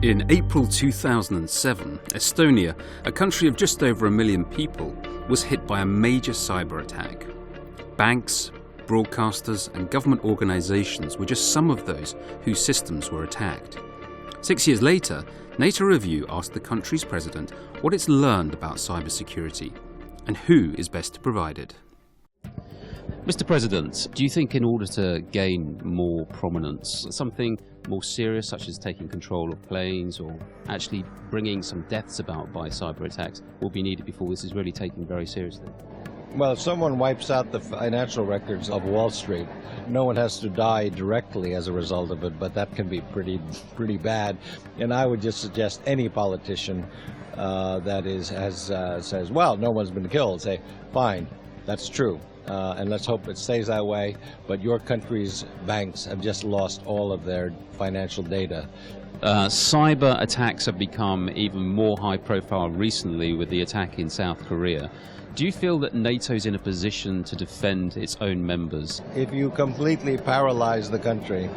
In April 2007, Estonia, a country of just over 1 million people, was hit by a major cyber attack. Banks, broadcasters and government organizations were just some of those whose systems were attacked. 6 years later, NATO Review asked the country's president what it's learned about cybersecurity and who is best to provide it. Mr. President, do you think in order to gain more prominence, something more serious such as taking control of planes or actually bringing some deaths about by cyber attacks will be needed before this is really taken very seriously? Well, if someone wipes out the financial records of Wall Street, no one has to die directly as a result of it, but that can be pretty bad. And I would just suggest any politician says, well, no one's been killed, say, fine, that's true. And let's hope it stays that way, but your country's banks have just lost all of their financial data. Cyber attacks have become even more high profile recently with the attack in South Korea. Do you feel that NATO's in a position to defend its own members? If you completely paralyze the country,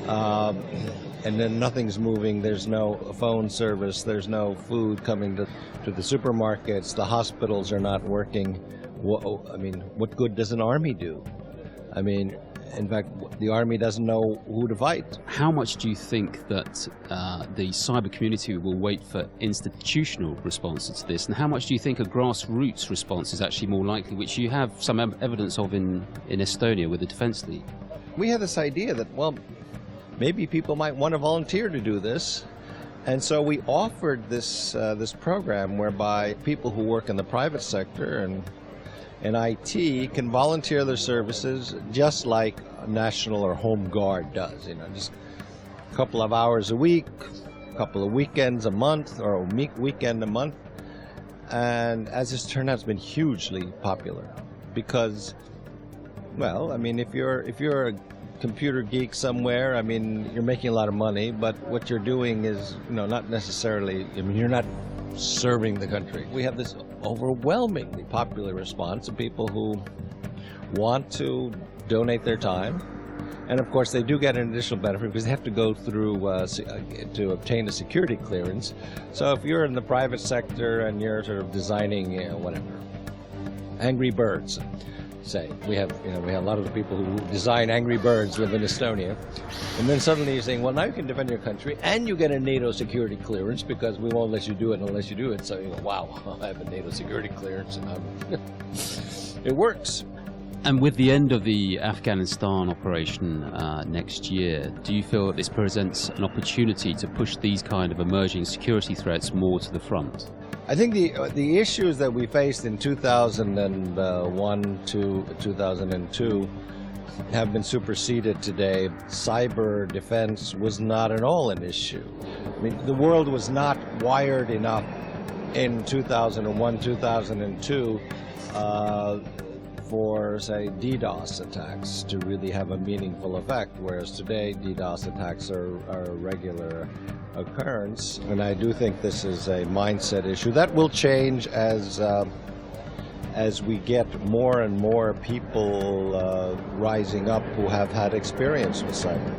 and then nothing's moving, there's no phone service, there's no food coming to the supermarkets, the hospitals are not working, what good does an army do? In fact, the army doesn't know who to fight. How much do you think that the cyber community will wait for institutional responses to this, and how much do you think a grassroots response is actually more likely, which you have some evidence of in Estonia with the Defence League? We had this idea that, well, maybe people might want to volunteer to do this. And so we offered this program whereby people who work in the private sector and IT can volunteer their services just like a National or Home Guard does. Just a couple of hours a week, a couple of weekends a month, or a weekend a month. And as it's turned out, it's been hugely popular because, well, if you're a computer geek somewhere, you're making a lot of money, but what you're doing is, not necessarily, you're not serving the country. We have this overwhelmingly popular response of people who want to donate their time, and of course they do get an additional benefit because they have to go through to obtain a security clearance. So if you're in the private sector and you're sort of designing, Angry Birds, say, we have a lot of the people who design Angry Birds live in Estonia, and then suddenly you're saying, well, now you can defend your country and you get a NATO security clearance because we won't let you do it unless you do it. So you go, wow, I have a NATO security clearance, and it works. And with the end of the Afghanistan operation next year, do you feel that this presents an opportunity to push these kind of emerging security threats more to the front? I think the issues that we faced in 2001 to 2002 have been superseded today. Cyber defense was not at all an issue. The world was not wired enough in 2001, 2002 for, say, DDoS attacks to really have a meaningful effect, whereas today DDoS attacks are a regular occurrence. And I do think this is a mindset issue that will change as we get more and more people rising up who have had experience with cyber.